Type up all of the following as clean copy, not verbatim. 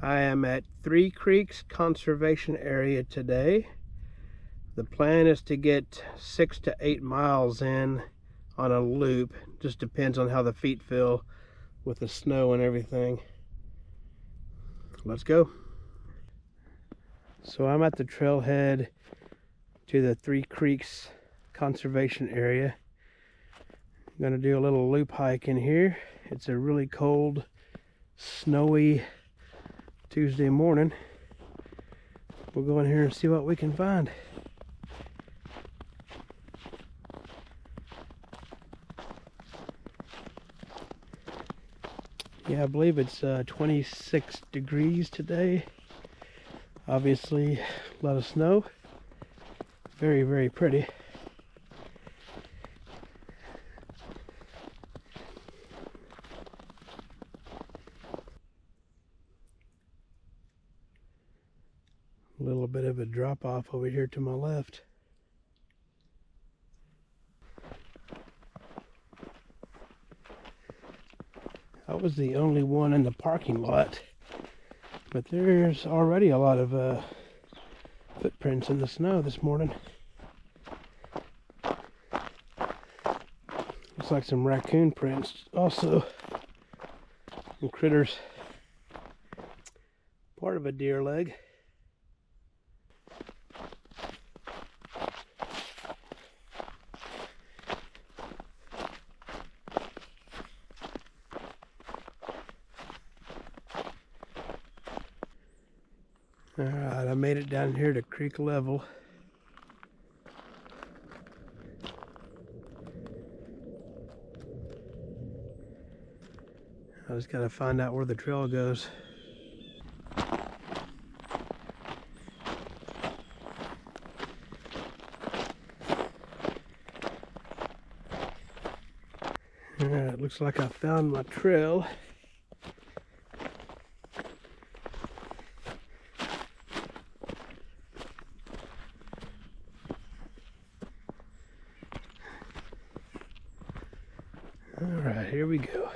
I am at Three Creeks Conservation Area today. The plan is to get 6 to 8 miles in on a loop. Just depends on how the feet feel with the snow and everything. Let's go. So I'm at the trailhead to the Three Creeks Conservation Area. I'm gonna do a little loop hike in here. It's a really cold, snowy Tuesday morning. We'll go in here and see what we can find. Yeah, I believe it's 26 degrees today. Obviously, a lot of snow. Very, very pretty. A little bit of a drop off over here to my left. I was the only one in the parking lot, but there's already a lot of footprints in the snow this morning. Looks like some raccoon prints also. Some critters. Part of a deer leg. Alright, I made it down here to creek level. I just gotta find out where the trail goes. Alright, looks like I found my trail. Alright, here we go.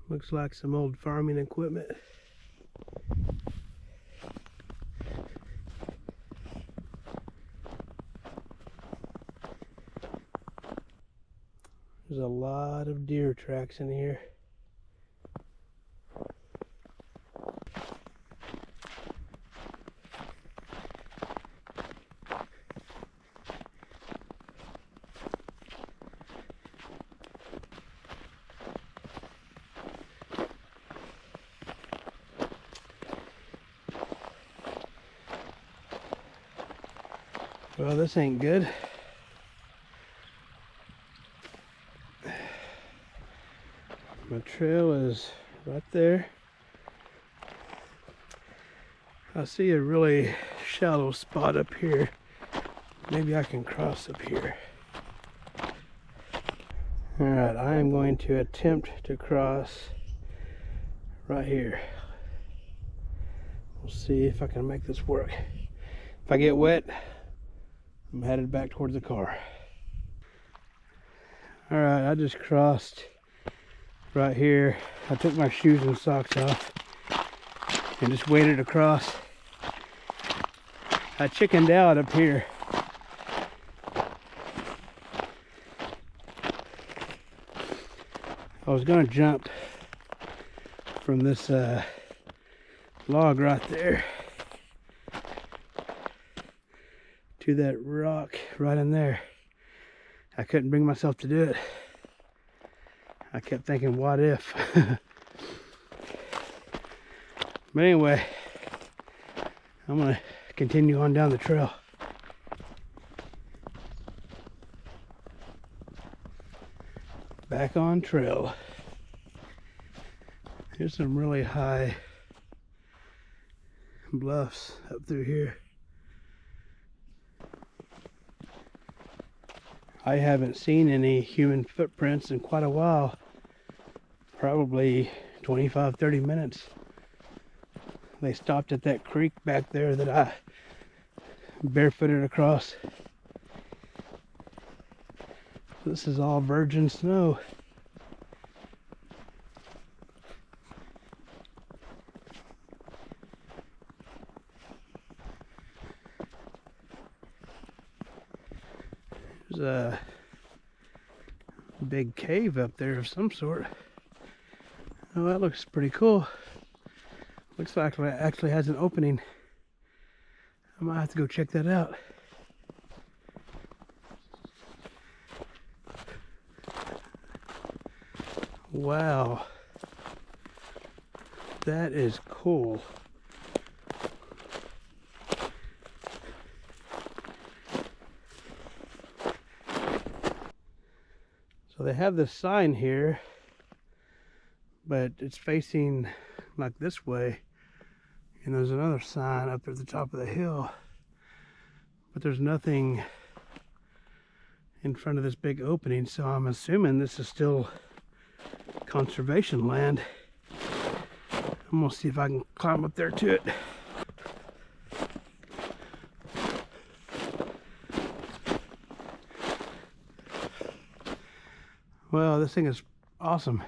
Looks like some old farming equipment. There's a lot of deer tracks in here. Well, this ain't good. My trail is right there. I see a really shallow spot up here. Maybe I can cross up here. Alright, I am going to attempt to cross right here. We'll see if I can make this work. If I get wet, I'm headed back towards the car. Alright, I just crossed right here. I took my shoes and socks off and just waded across. I chickened out up here. I was gonna jump from this log right there to that rock right in there. I couldn't bring myself to do it. I kept thinking, what if? But anyway, I'm gonna continue on down the trail. Back on trail. There's some really high bluffs up through here. I haven't seen any human footprints in quite a while. Probably 25-30 minutes. They stopped at that creek back there that I barefooted across. This is all virgin snow. There's a big cave up there of some sort. Oh, that looks pretty cool. Looks like it actually has an opening. I might have to go check that out. Wow. That is cool. So they have this sign here, but it's facing like this way. And there's another sign up at the top of the hill, but there's nothing in front of this big opening, so I'm assuming this is still conservation land. I'm gonna see if I can climb up there to it. Well, this thing is awesome.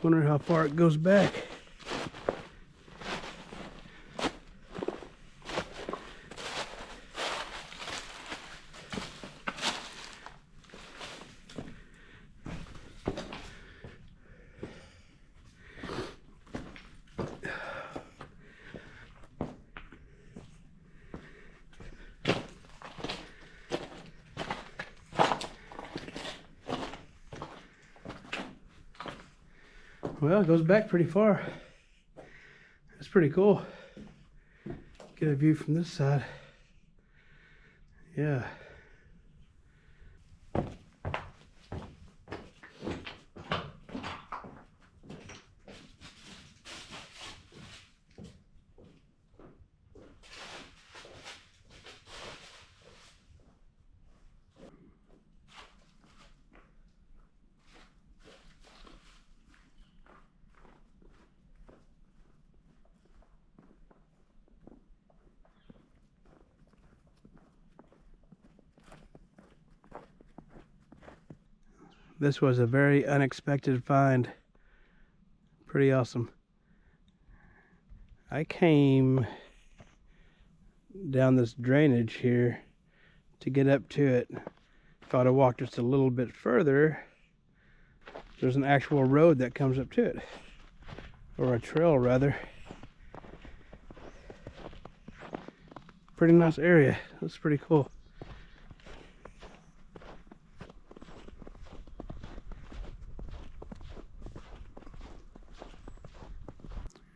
Wonder how far it goes back. Well, it goes back pretty far. That's pretty cool. Get a view from this side. Yeah. This was a very unexpected find. Pretty awesome. I came down this drainage here to get up to it. If I'd have walked just a little bit further, there's an actual road that comes up to it. Or a trail, rather. Pretty nice area. That's pretty cool.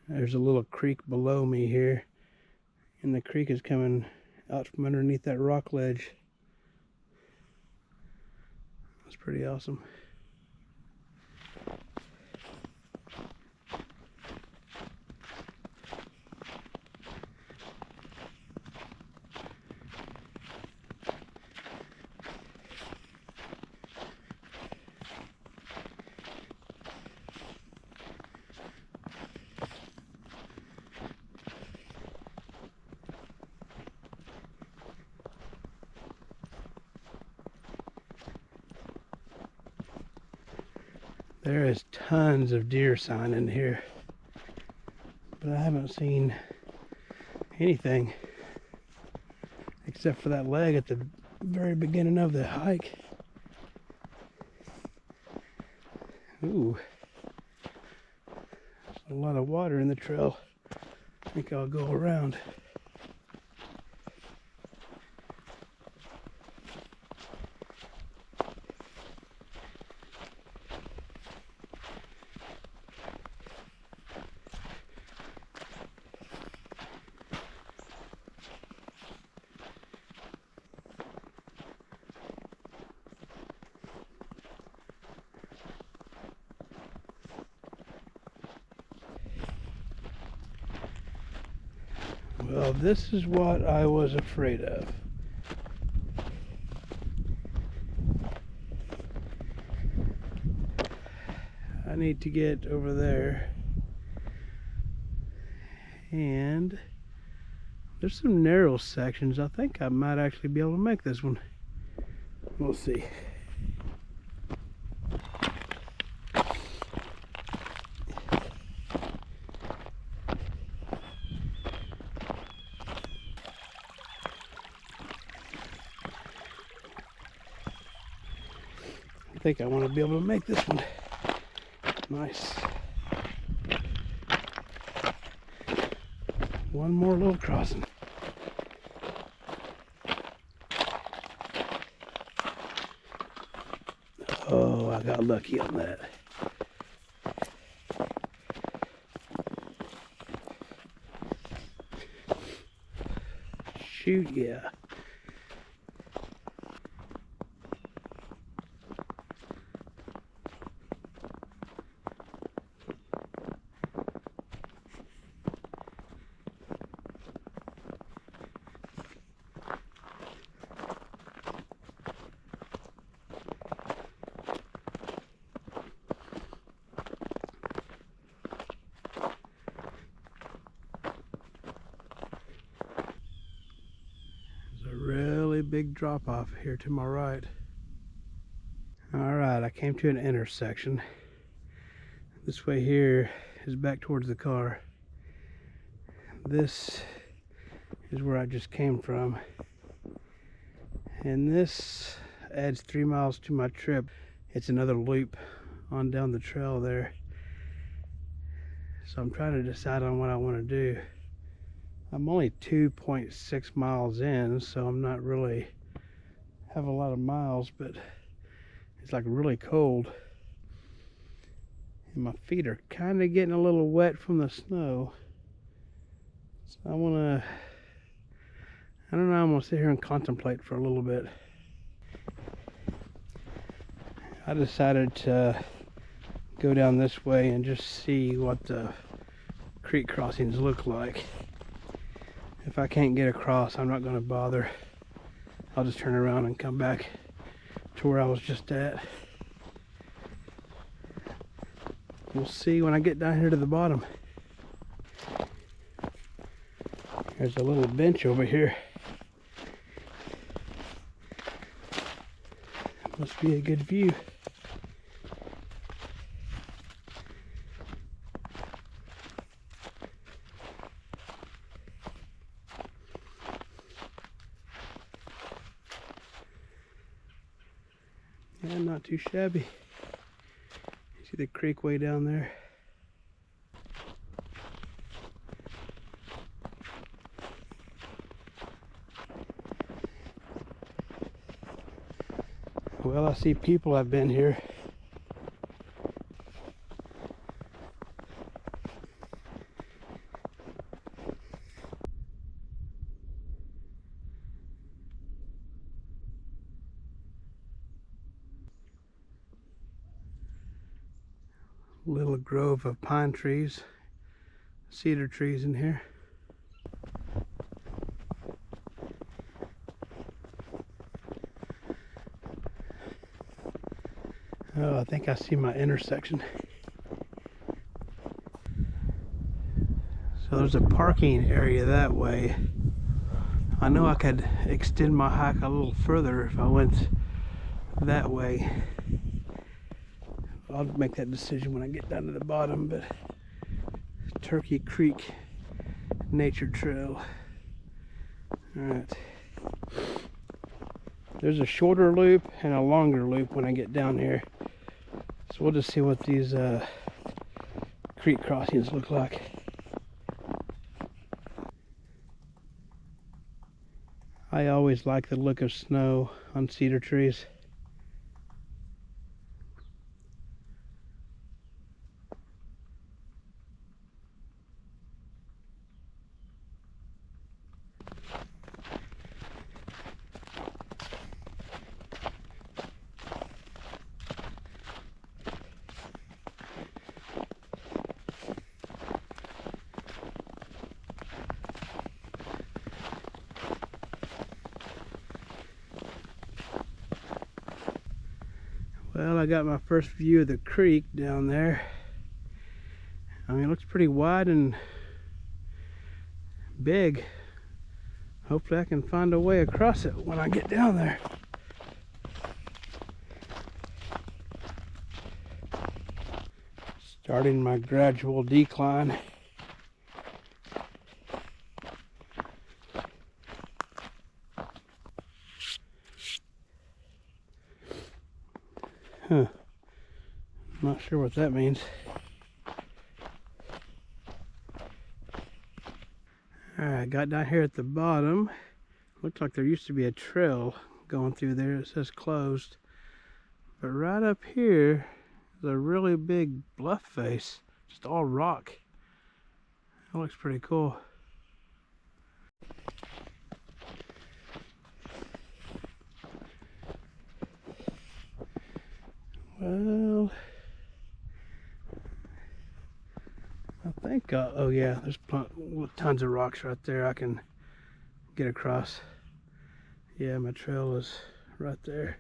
There's a little creek below me here, and the creek is coming out from underneath that rock ledge. That's pretty awesome. There is tons of deer sign in here, but I haven't seen anything except for that leg at the very beginning of the hike. Ooh, there's a lot of water in the trail. I think I'll go around. Well, this is what I was afraid of. I need to get over there And there's some narrow sections. I think I might actually be able to make this one. We'll see. I think I want to be able to make this one. Nice. One more little crossing. Oh, I got lucky on that. Shoot, yeah. Big drop off here to my right. Alright, I came to an intersection. This way here is back towards the car. This is where I just came from. And this adds 3 miles to my trip. It's another loop on down the trail there. So I'm trying to decide on what I want to do. I'm only 2.6 miles in, so I'm not really have a lot of miles, but it's like really cold. And my feet are kind of getting a little wet from the snow. So I don't know, I'm gonna sit here and contemplate for a little bit. I decided to go down this way and just see what the creek crossings look like. If I can't get across, I'm not going to bother. I'll just turn around and come back to where I was just at. We'll see when I get down here to the bottom. There's a little bench over here. Must be a good view. Yeah, not too shabby. You see the creek way down there? Well, I see people have been here. Little grove of pine trees, cedar trees in here. Oh, I think I see my intersection. So there's a parking area that way. I know I could extend my hike a little further if I went that way. I'll make that decision when I get down to the bottom, but Turkey Creek Nature Trail. Alright. There's a shorter loop and a longer loop when I get down here. So we'll just see what these creek crossings look like. I always like the look of snow on cedar trees. Well, I got my first view of the creek down there. I mean, it looks pretty wide and big. Hopefully I can find a way across it when I get down there. Starting my gradual decline. Huh. Not sure what that means. Alright, got down here at the bottom. Looks like there used to be a trail going through there. It says closed. But right up here is a really big bluff face. Just all rock. That looks pretty cool. Well, I think, oh yeah, there's tons of rocks right there I can get across. Yeah, my trail is right there.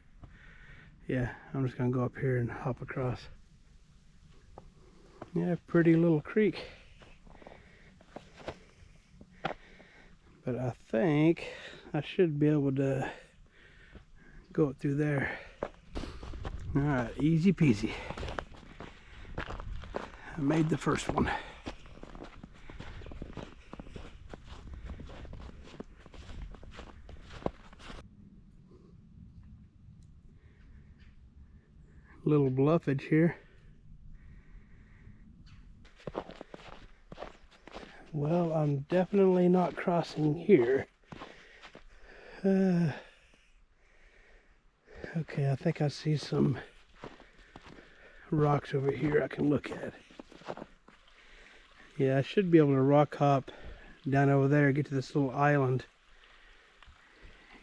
Yeah, I'm just gonna go up here and hop across. Yeah, pretty little creek. But I think I should be able to go up through there. Alright, easy peasy. I made the first one. Little bluffage here. Well, I'm definitely not crossing here. Okay, I think I see some rocks over here I can look at. Yeah, I should be able to rock hop down over there, get to this little island,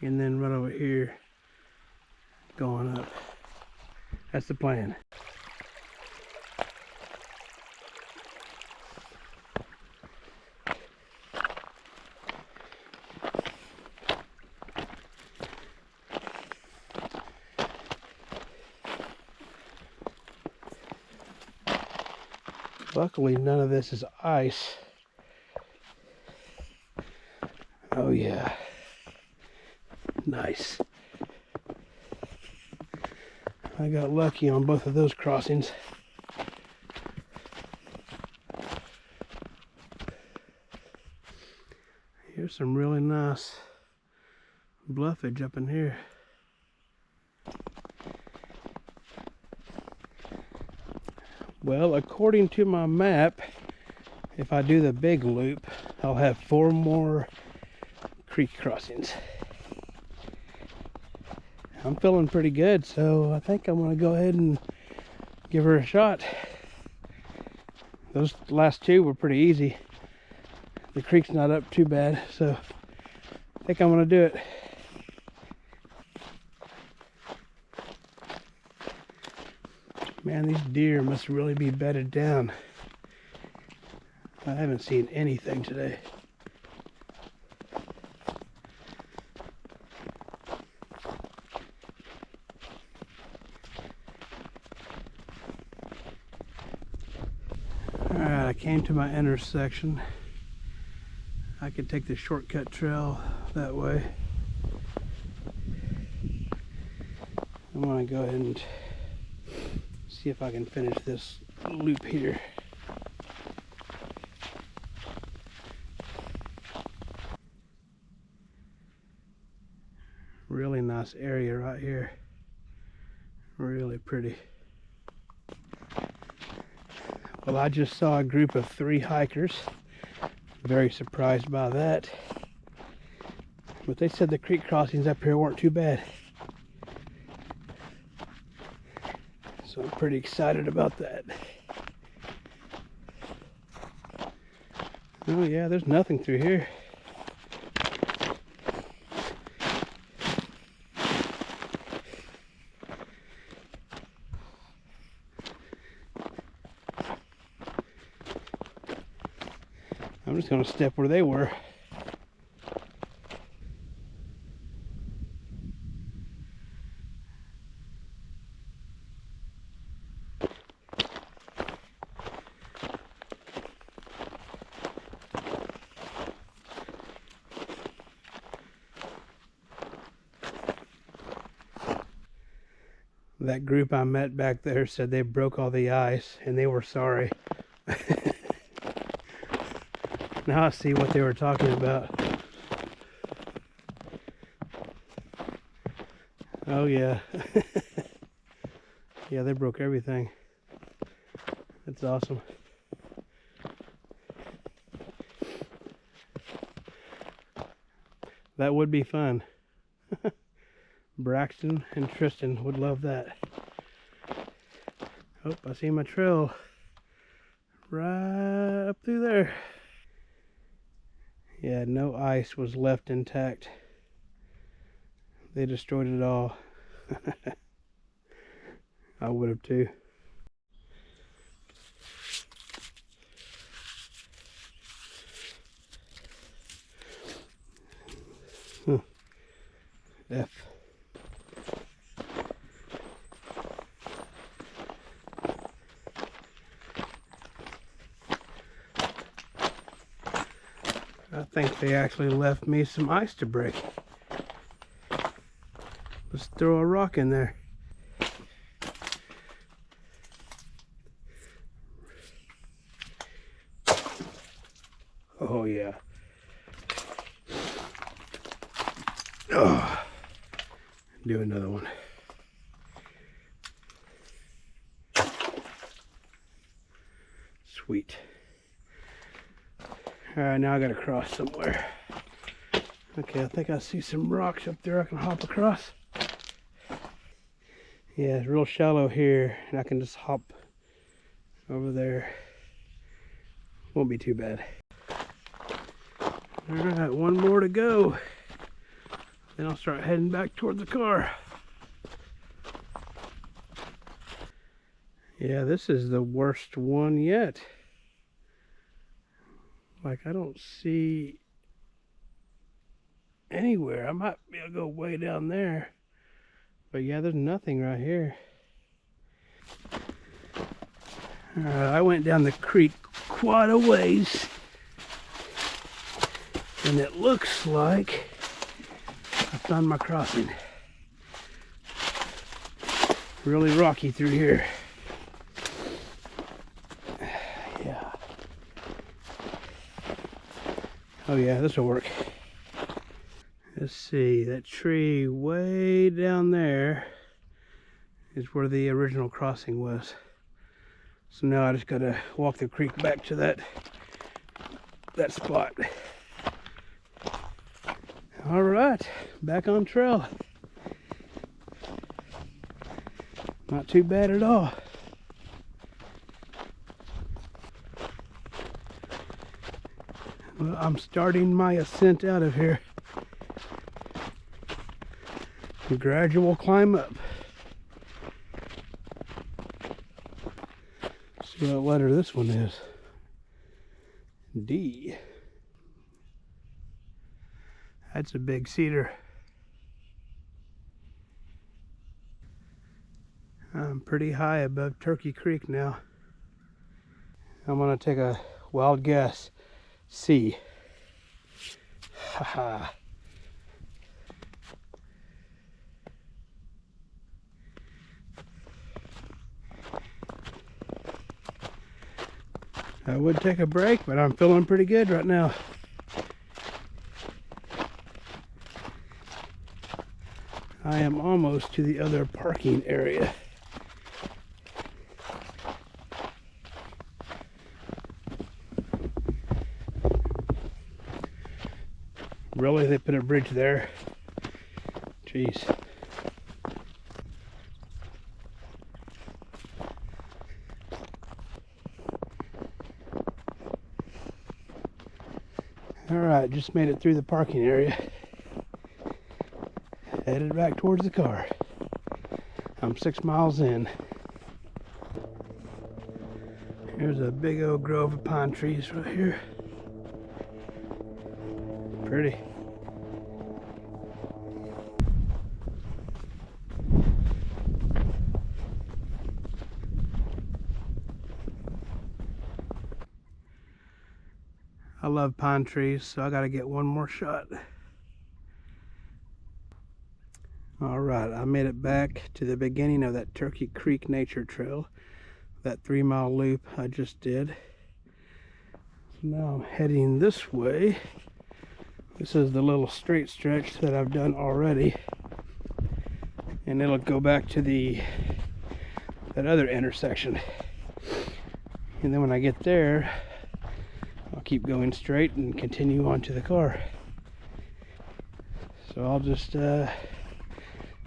and then run over here, going up. That's the plan. Luckily, none of this is ice. Oh yeah, nice. I got lucky on both of those crossings. Here's some really nice bluffage up in here. Well, according to my map, if I do the big loop, I'll have 4 more creek crossings. I'm feeling pretty good, so I think I'm going to go ahead and give her a shot. Those last 2 were pretty easy. The creek's not up too bad, so I think I'm going to do it. Man, these deer must really be bedded down. I haven't seen anything today. Alright, I came to my intersection. I could take the shortcut trail that way. I'm going to go ahead and see if I can finish this loop here. Really nice area right here. Really pretty. Well, I just saw a group of 3 hikers. Very surprised by that. But they said the creek crossings up here weren't too bad. So I'm pretty excited about that. Oh yeah, there's nothing through here. I'm just going to step where they were. That group I met back there said they broke all the ice and they were sorry. Now I see what they were talking about. Oh yeah. Yeah, they broke everything. That's awesome. That would be fun. Braxton and Tristan would love that. Oh, I see my trail right up through there. Yeah, no ice was left intact. They destroyed it all. I would have too. Huh. F. I think they actually left me some ice to break. Let's throw a rock in there. Oh yeah. Oh. Do another one. Sweet. Alright, now I gotta cross somewhere. Okay, I think I see some rocks up there I can hop across. Yeah, it's real shallow here, and I can just hop over there. Won't be too bad. Alright, one more to go. Then I'll start heading back toward the car. Yeah, this is the worst one yet. Like, I don't see anywhere. I might be able to go way down there. But yeah, there's nothing right here. Alright, I went down the creek quite a ways. And it looks like I found my crossing. Really rocky through here. Yeah. Oh yeah, this will work. Let's see, that tree way down there is where the original crossing was. So now I just gotta walk the creek back to that spot. All right, back on trail. Not too bad at all. Well, I'm starting my ascent out of here. A gradual climb up. See what letter this one is. D. That's a big cedar. I'm pretty high above Turkey Creek now. I'm gonna take a wild guess. C. Haha. I would take a break, but I'm feeling pretty good right now. I am almost to the other parking area. Really, they put a bridge there? Jeez. Alright, just made it through the parking area. Headed back towards the car. I'm 6 miles in. Here's a big old grove of pine trees right here. Pretty. I love pine trees, so I gotta get one more shot. Alright, I made it back to the beginning of that Turkey Creek Nature Trail, that 3-mile loop I just did. So now I'm heading this way. This is the little straight stretch that I've done already, and it'll go back to that other intersection. And then when I get there, I'll keep going straight and continue on to the car. So I'll just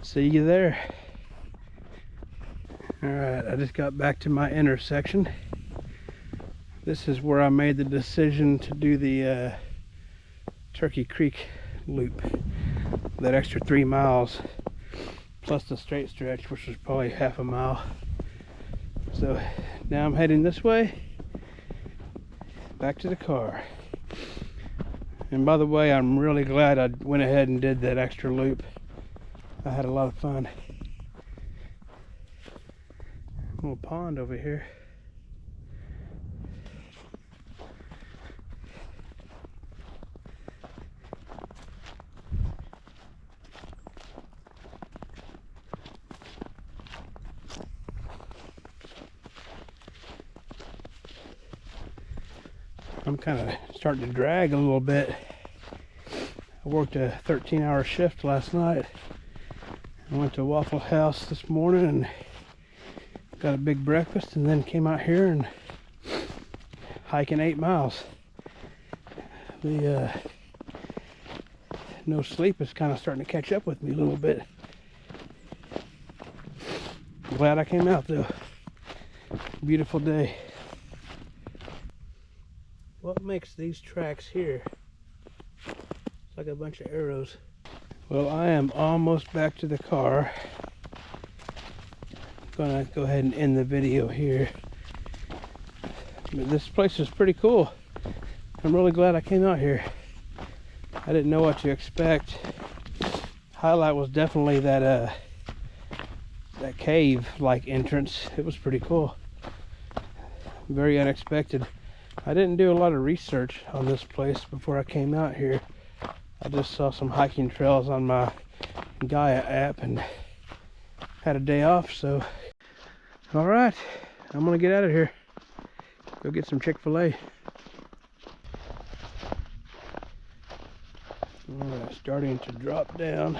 see you there. Alright, I just got back to my intersection. This is where I made the decision to do the Turkey Creek loop. That extra 3 miles plus the straight stretch, which was probably half a mile. So now I'm heading this way back to the car. And by the way, I'm really glad I went ahead and did that extra loop. I had a lot of fun. Little pond over here. I'm kind of starting to drag a little bit. I worked a 13-hour shift last night. I went to Waffle House this morning and got a big breakfast, and then came out here and hiking 8 miles. The no sleep is kind of starting to catch up with me a little bit. Glad I came out though. Beautiful day. What makes these tracks here? It's like a bunch of arrows. Well, I am almost back to the car. Gonna go ahead and end the video here. But this place is pretty cool. I'm really glad I came out here. I didn't know what to expect. Highlight was definitely that cave-like entrance. It was pretty cool. Very unexpected. I didn't do a lot of research on this place before I came out here. I just saw some hiking trails on my Gaia app and had a day off, so alright, I'm gonna get out of here. Go get some Chick-fil-A. Alright, starting to drop down.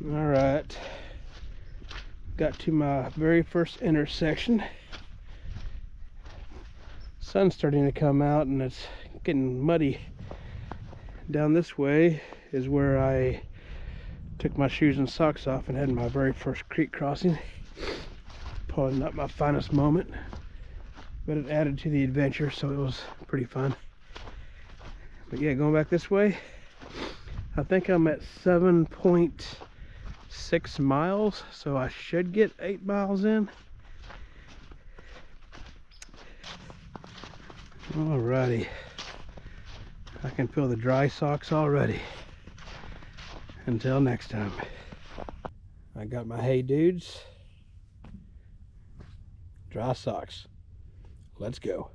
Alright, got to my very first intersection. Sun's starting to come out and it's getting muddy. Down this way is where I took my shoes and socks off and had my very first creek crossing. Probably not my finest moment, but it added to the adventure, so it was pretty fun. But yeah, going back this way, I think I'm at 7.6 miles, so I should get 8 miles in. Alrighty, I can feel the dry socks already. Until next time. I got my Hey Dudes dry socks. Let's go.